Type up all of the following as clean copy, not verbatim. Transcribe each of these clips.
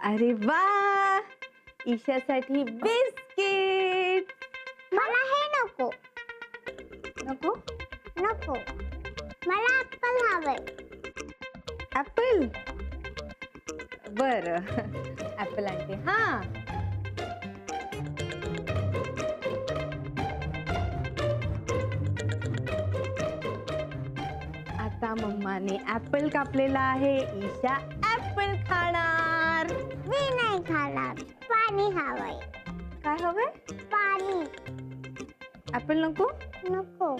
अरे वा, ईशासाठी बिस्किट. मला हे नको. नको? नको, मला ऍपल हवंय. ऍपल? बर, ऍपल आणते. हा, आता मम्माने ऍपल कापलेला आहे. ईशा ऍपल खाणार. मी नाही खाणार, पाणी हवंय. काय हवंय? पाणी. ऍपल नको? नको.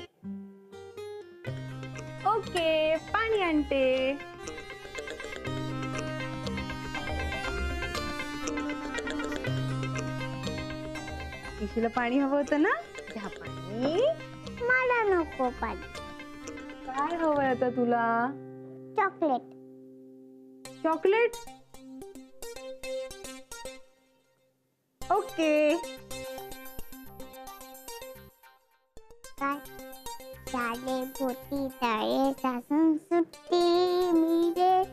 ओके, पाणी आणते. ईशीला पाणी हवं होतं ना? घ्या पाणी. मला नको पाणी. काय हवंय आता तुला? चॉकलेट. चॉकलेट? ओके. काय? शाळे पोती तळे सासून सुट्टी मिळे.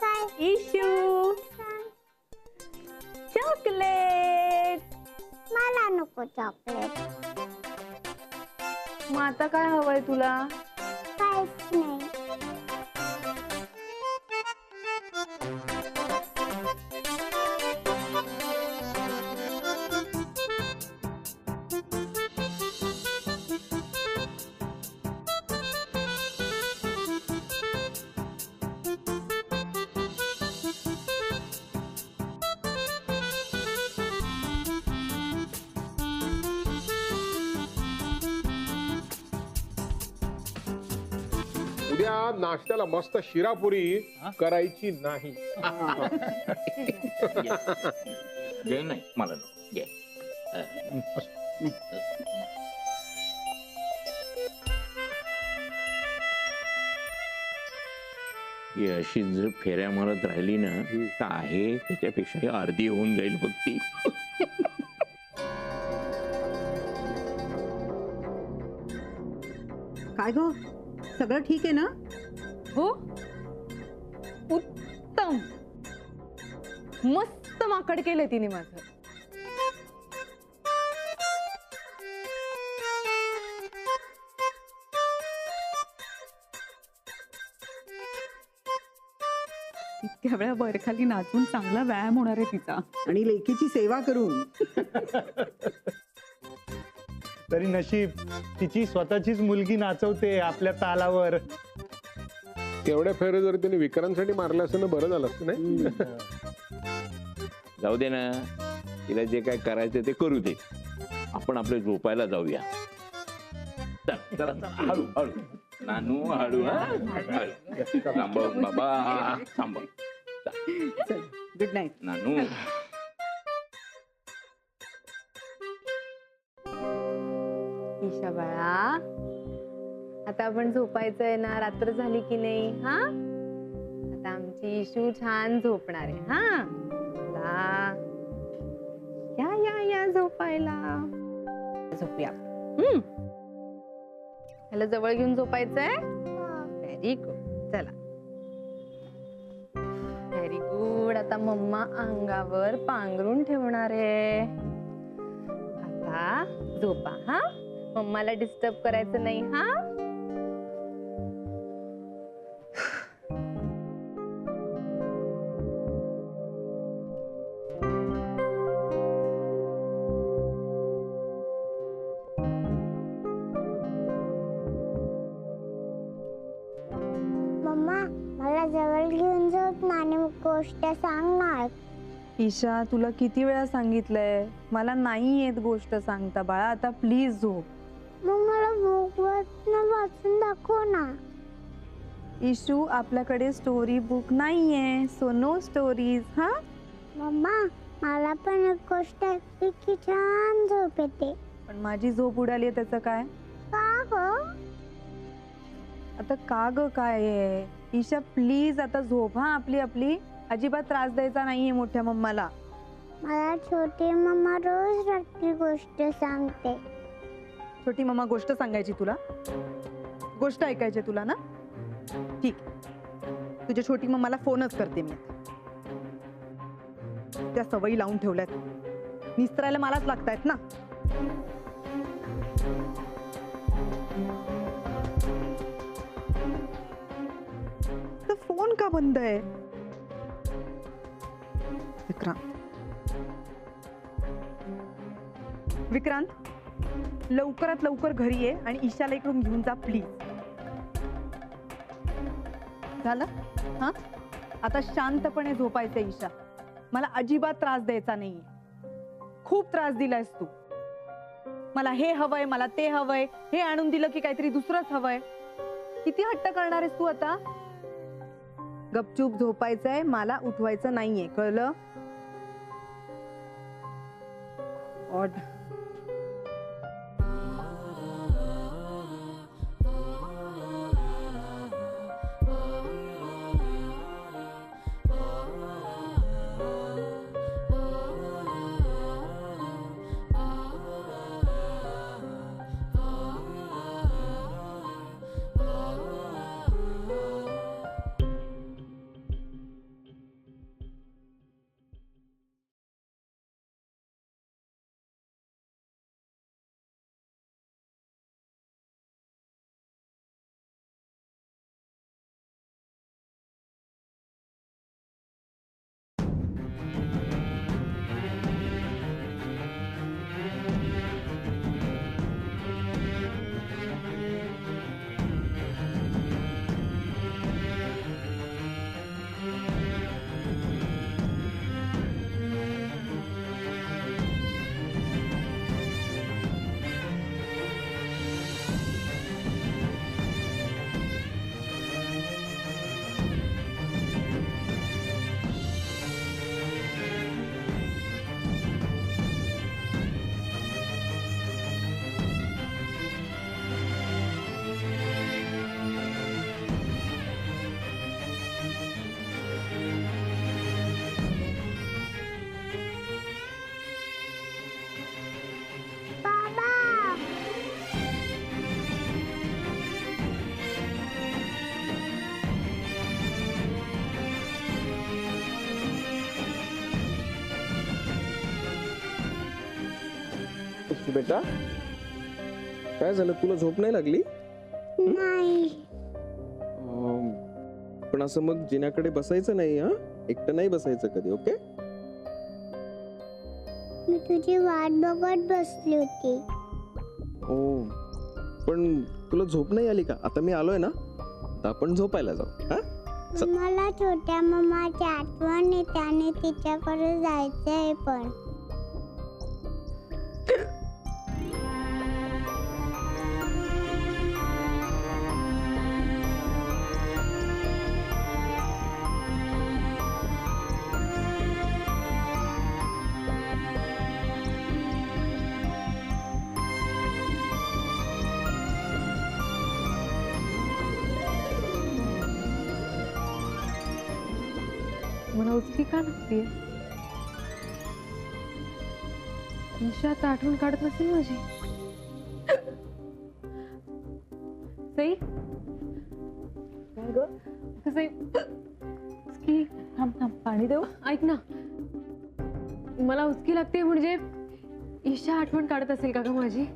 काय? Issue, chocolate. मला नको चॉकलेट. मग आता काय हवंय तुला? काहीच नाही. उद्या नाश्त्याला मस्त शिरापुरी करायची नाही. घे नाही, मला नको. घे. ही अशी जर फेऱ्या मारत राहिली ना तर आहे त्याच्यापेक्षा अर्धी होऊन जाईल बघ ती. काय गो, सगळं ठीक आहे ना? हो, उत्तम. मस्त माकड केलंय तिने माझं. इतक्या वेळा बरखाली नाचून चांगला व्यायाम होणार आहे तिचा, आणि लेकीची सेवा करून. तरी नशीब तिची स्वतःचीच मुलगी नाचवते आपल्या तालावर. तेवढ्या फेऱ्या जर त्यांनी विक्रांसाठी मारल्या असतं ना बरं झालं असतं नाही. जाऊ दे ना, तिला जे काय करायचं ते करू दे. आपण आपले झोपायला जाऊया. चल, चला, चला, हळू हळू नानू, हळू. थांबव बाबा, थांबव. चल, गुड नाईट. नानू. ईशा बाळा, आता आपण झोपायचंय ना, रात्र झाली की नाही? हा, आता आमची इशू छान झोपणार आहे. हा, ला. या या या झोपायला. झोपूया. ह्याला जवळ घेऊन झोपायचंय. Very good. चला, व्हेरी गुड. आता मम्मा अंगावर पांघरून ठेवणार आहे. आता झोपा. हा, मम्माला डिस्टर्ब करायचं नाही. हा, मम्मा, मला जवळ घेऊन झोप ना आणि गोष्ट सांगणार. ईशा, तुला किती वेळा सांगितलंय, मला नाही येत गोष्ट सांगता बाळा. आता प्लीज झोप. मग मला बुक वाचून दाखव ना. इशू, आपल्याकडे स्टोरी बुक नाहीये, सो नो स्टोरीज. हा, मम्मा, मला पण एक गोष्ट ऐकली की छान झोप येते. पण माझी झोप उडाली, त्याचं काय? का गं? आता का ग काय आहे? ईशा प्लीज आता झोप. हा, आपली आपली. अजिबात त्रास द्यायचा नाहीये मोठ्या मम्माला. मला छोटी मम्मा रोज रात्री गोष्ट सांगते. छोटी मम्मा गोष्ट सांगायची तुला? गोष्ट ऐकायची तुला ना? ठीक, तुझ्या छोटी मम्माला फोनच करते मी. त्या सवयी लावून ठेवल्यात. निस्त्रायला मलाच लागतायत ना. तर फोन का बंद आहे? विक्रांत, लवकरात लवकर घरी ये आणि ईशाला इकडून घेऊन जा प्लीज. झालं? हा, आता शांतपणे झोपायचं ईशा. मला अजिबात त्रास द्यायचा नाहीये. खूप त्रास दिलायस तू. मला हे हवंय, मला ते हवंय, हे आणून दिलं की काहीतरी दुसरंच हवंय. किती हट्ट करणार आहेस तू आता? गपचूप झोपायचंय, मला उठवायचं नाहीये, कळलं? ऑड. बेटा, काय झालं? तुला झोप नाही लागली? नाही. पण असं मग जिन्याकडे बसायचं नाही, हा? एकटं नाही बसायचं कधी, ओके? मी तुझी वाट बघत बसली होती. ओ, पण तुला झोप नाही आली का? आता मी आलोय ना, आता आपण झोपायला जाऊ, हा? मला छोट्या मम्माची आठवण येते आणि तिच्याकडे जायचंय पण. मला उचकी का लागते? ईशा आता आठवण काढत नसेल माझी. सई, सई, उचकी. थांब थांब, पाणी देऊ? ऐक ना, मला उचकी लागते म्हणजे ईशा आठवण काढत असेल का ग माझी?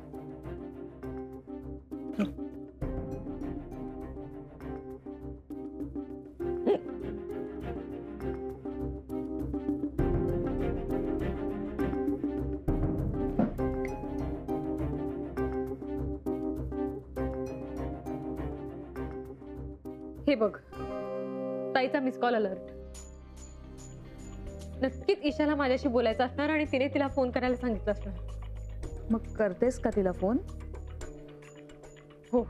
हे बघ, ताईचा मिस कॉल अलर्ट. नक्कीच ईशाला माझ्याशी बोलायचं असणार आणि तिने तिला फोन करायला सांगितलं असणार. मग करतेस का तिला फोन? हो.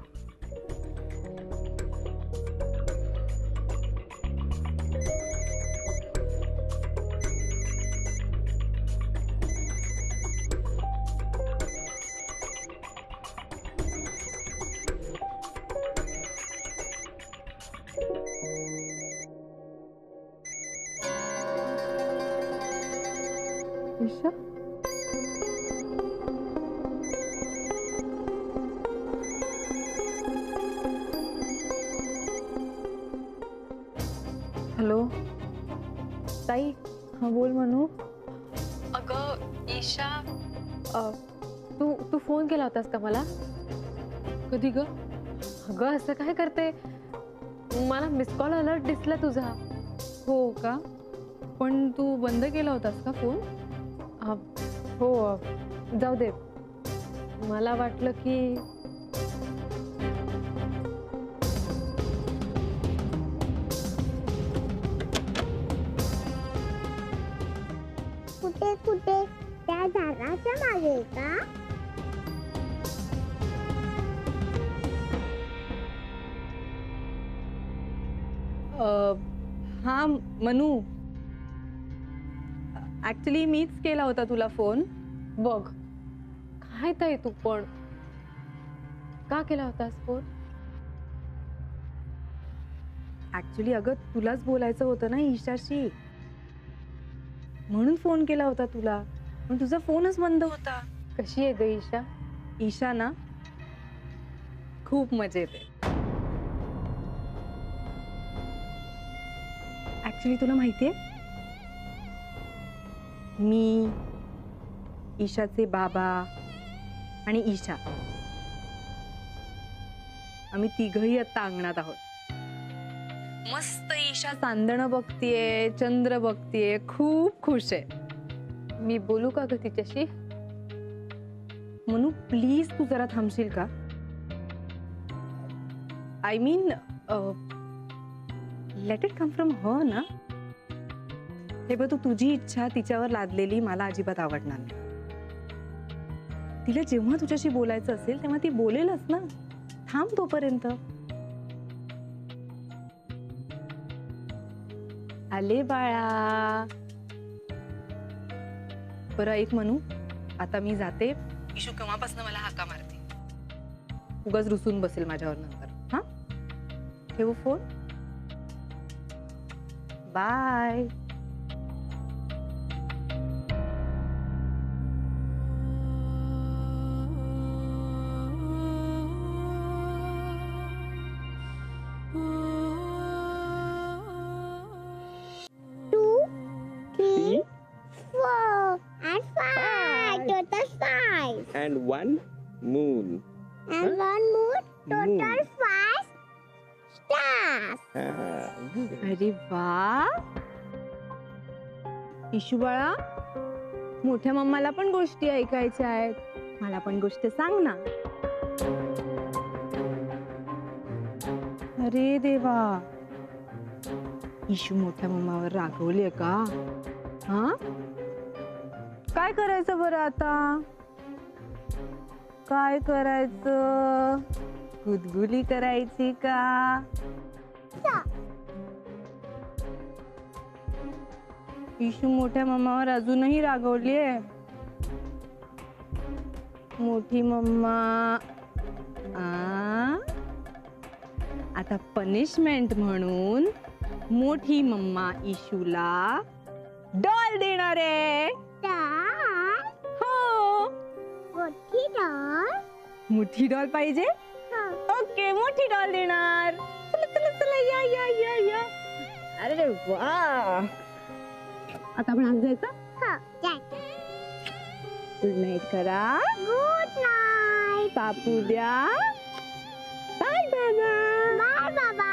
ईशा, हॅलो ताई. हा बोल मनू. अगं ईशा, तू तू फोन केला होतास का मला? कधी ग? अगं असं काय करते, मला मिस कॉल अलर्ट दिसला तुझा. हो का? पण तू बंद केला होतास का फोन? हो, जाऊ दे. मला वाटलं की कुठे कुठे त्या झाडाच्या मागे का? हा मनू, ऍक्च्युली मीच केला होता तुला फोन. बघ काय ताई, तू पण का केला होतास फोन? ऍक्च्युली अगं तुलाच बोलायचं होतं ना ईशाशी, म्हणून फोन केला होता तुला, पण तुझा फोनच बंद होता. कशी आहे ग ईशा? ईशा ना खूप मजेत आहे. ऍक्च्युली तुला माहितीये, मी, ईशाचे बाबा आणि ईशा, आम्ही तिघही आता अंगणात आहोत. मस्त ईशा चांदणं बघतीये, चंद्र बघतीये, खूप खुश आहे. मी बोलू का ग तिच्याशी? मनू प्लीज तू जरा थांबशील का? I mean let it come from her ना. हे बघ, तू तुझी इच्छा तिच्यावर लादलेली मला अजिबात आवडणार नाही. तिला जेव्हा तुझ्याशी बोलायचं असेल तेव्हा ती बोलेलच ना. थांब तोपर्यंत. आले बाळा. बरं ऐक मनू, आता मी जाते. इशू केव्हापासून मला हाका मारते, उगाच रुसून बसेल माझ्यावर नंतर. हा, ठेवू phone. Bye. Two, three, four, and five. Total five. And one moon. And one more. Total Moon. five stars. अरे वा, इशू बाळा, मोठ्या मम्माला पण गोष्टी ऐकायच्या आहेत. मला पण गोष्ट सांग ना. अरे देवा, इशू मोठ्या मम्मावर रागवलीये का? हा, काय करायचं बरं आता? काय करायचं? गुदगुली करायची का? इशू मोठ्या मम्मावर अजूनही रागवलीये. मोठी मम्मा आता पनिशमेंट म्हणून मोठी मम्मा इशूला डॉल देणार आहे. Doll. हो, मोठी doll. मोठी डॉल पाहिजे. ओके, मोठी डॉल देणार. चला चला चला, या या या या. अरे वा, आता आपण आज जायचं. हो, जाय. गुड नाईट करा. Good night. पापू द्या. बाय बाबा. Bye, Baba.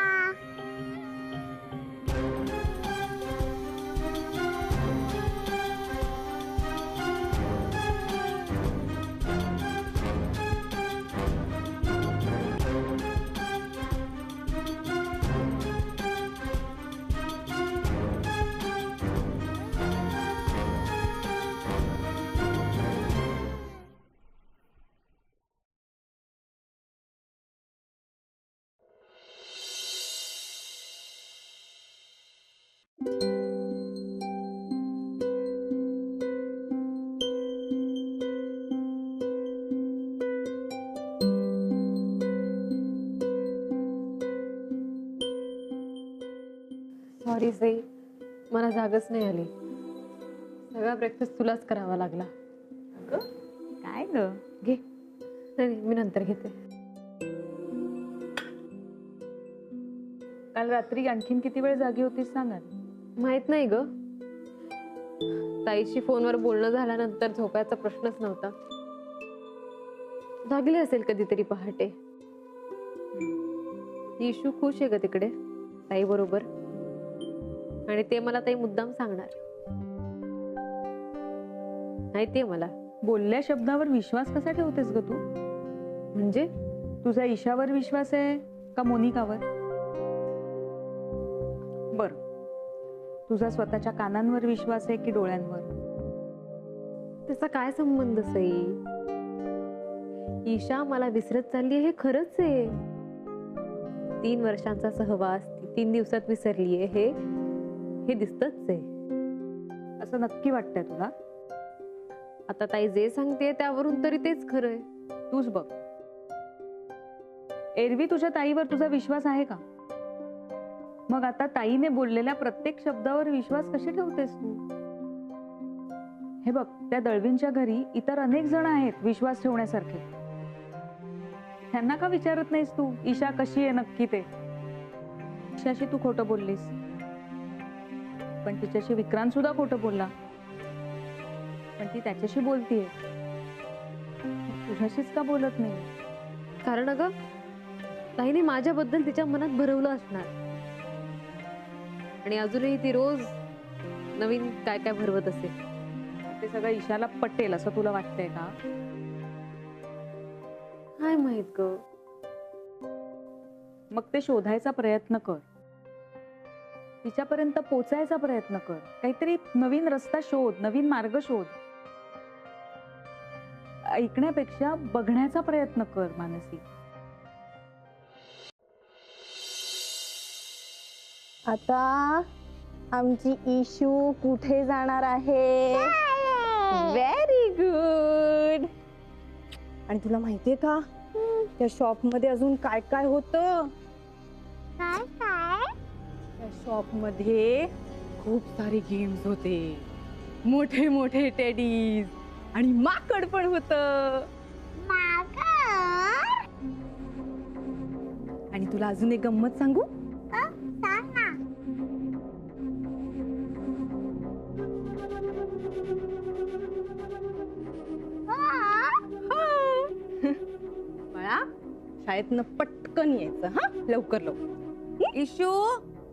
सॉरी सई, मला जागच नाही आली. सगळा ब्रेकफास्ट तुलाच करावा लागला. काय ग? घे. नाही मी नंतर घेते. काल रात्री आणखीन किती वेळ जागी होतीस सांगा. माहित नाही ग, ताईशी फोनवर बोलणं झाल्यानंतर झोपायचा प्रश्नच नव्हता. जागले असेल कधीतरी पहाटे. इशू खुश आहे का तिकडे ताई बरोबर? आणि ते मला ताई मुद्दाम सांगणार. माहितीये मला. बोलल्या शब्दावर विश्वास कसा ठेवतेस ग तू? म्हणजे तुझा ईशावर विश्वास आहे का मोनिकावर? बर, तुझा स्वतःच्या कानांवर विश्वास आहे की डोळ्यांवर? त्याचा काय संबंध सई? ईशा मला विसरत चालली हे खरंच आहे. 3 वर्षांचा सहवास ती 3 दिवसात विसरलीये हे दिसतच आहे. असं नक्की वाटतंय तुला? आता ताई जे सांगते त्यावरून तरी तेच खरंय. तूच बघ, एरवी तुझ्या ताईवर तुझा विश्वास आहे का? मग आता ताईने बोललेल्या प्रत्येक शब्दावर विश्वास कशी ठेवतेस तू? हे बघ, त्या दळवींच्या घरी इतर अनेक जण आहेत विश्वास ठेवण्यासारखे. त्यांना का विचारत नाहीस तू ईशा कशी आहे नक्की ते? ईशाशी तू खोटं बोललीस, पण तिच्याशी विक्रांत सुद्धा खोटं बोलला. पण ती त्याच्याशी बोलतीये, तुझ्याशीच का बोलत नाही? कारण अगं ताईने माझ्याबद्दल तिच्या मनात भरवलं असणार. आणि अजूनही ती रोज नवीन काय काय भरवत असेल. ते सगळं ईशाला पटेल असं तुला वाटतंय का? काय माहित ग. मग ते शोधायचा प्रयत्न कर, तिच्यापर्यंत पोचायचा प्रयत्न कर, काहीतरी नवीन रस्ता शोध, नवीन मार्ग शोध. ऐकण्यापेक्षा बघण्याचा प्रयत्न कर मानसी. आता आमची इशू कुठे जाणार आहे? Very good. आणि तुला माहितीये का त्या शॉप मध्ये अजून काय काय होतं? काय काय? त्या शॉप मध्ये खूप सारे गेम्स होते, मोठे मोठे टेडीज आणि माकड पण होतं. माकड? आणि तुला अजून एक गंमत सांगू? सांग ना. बाळा, शाळेतनं पटकन यायचं हा, लवकर लवकर. इशू,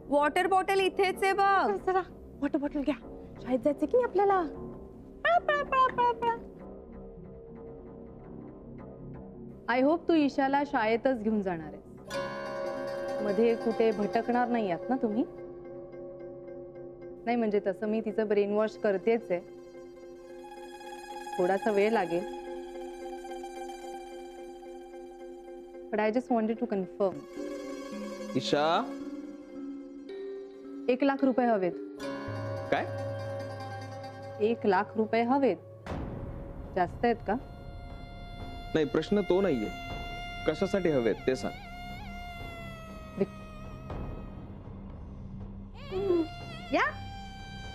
वॉटर बॉटल इथेच आहे बघ. चला वॉटर बॉटल घ्या, शाळेत जायचं की नाही आपल्याला? पळा पळा पळा पळा पळा. आय होप तू ईशाला शाळेतच घेऊन जाणार आहे. मध्ये कुठे भटकणार नाही आहात ना तुम्ही? नाही म्हणजे तसं मी तिचं ब्रेन वॉश करतेच आहे, थोडासा वेळ लागेल. But I just wanted to confirm. Isha, 1 lakh रुपये हवेत. काय? 1 लाख रुपये हवेत. जास्त आहेत का? नाही, प्रश्न तो नाहीये. कशासाठी हवेत ते सांग. या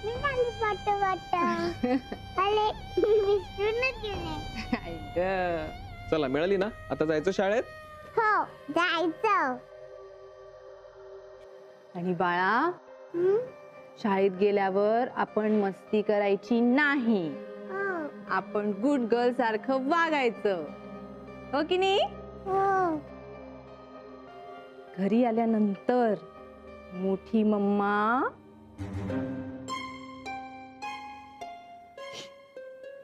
मी झाली वाटतं वाटतं. अरे विसरूनच गेले. आई गं. चला, मिळाली ना? आता जायचं शाळेत? हो, जायचं. आणि बाळा, हं? शाळेत गेल्यावर आपण मस्ती करायची नाही. हो. आपण गुड गर्ल सारखं वागायचं, हो की नाही? हो. घरी आल्यानंतर मोठी मम्मा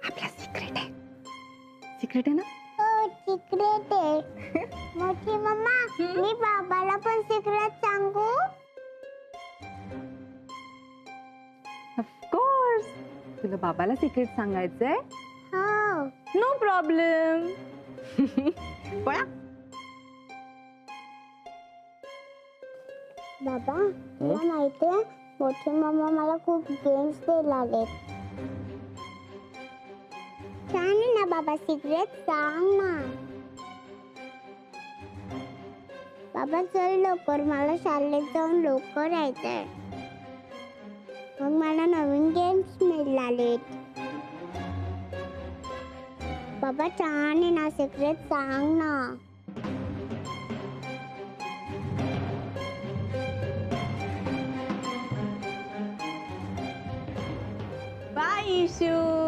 आपला सिक्रेट आहे. सिक्रेट आहे ना? हो, सिक्रेट आहे. मोठी मम्मा, मी बाबाला पण सिक्रेट सांगू? ऑफकोर्स. तुला बाबाला सिक्रेट सांगायचंय? हो. No problem. पळा. बाबा, तुला माहितीये मोठी मम्मा मला खूप गेम्स द्यायला लागेल. छान आहे ना बाबा, सिक्रेट सांग ना. बाबा चल लवकर, मला शाळेत जाऊन लवकर यायचंय. मग मला नवीन गेम्स मिळालेत. बाबा छान आहे ना, सिक्रेट सांग ना. Bye issue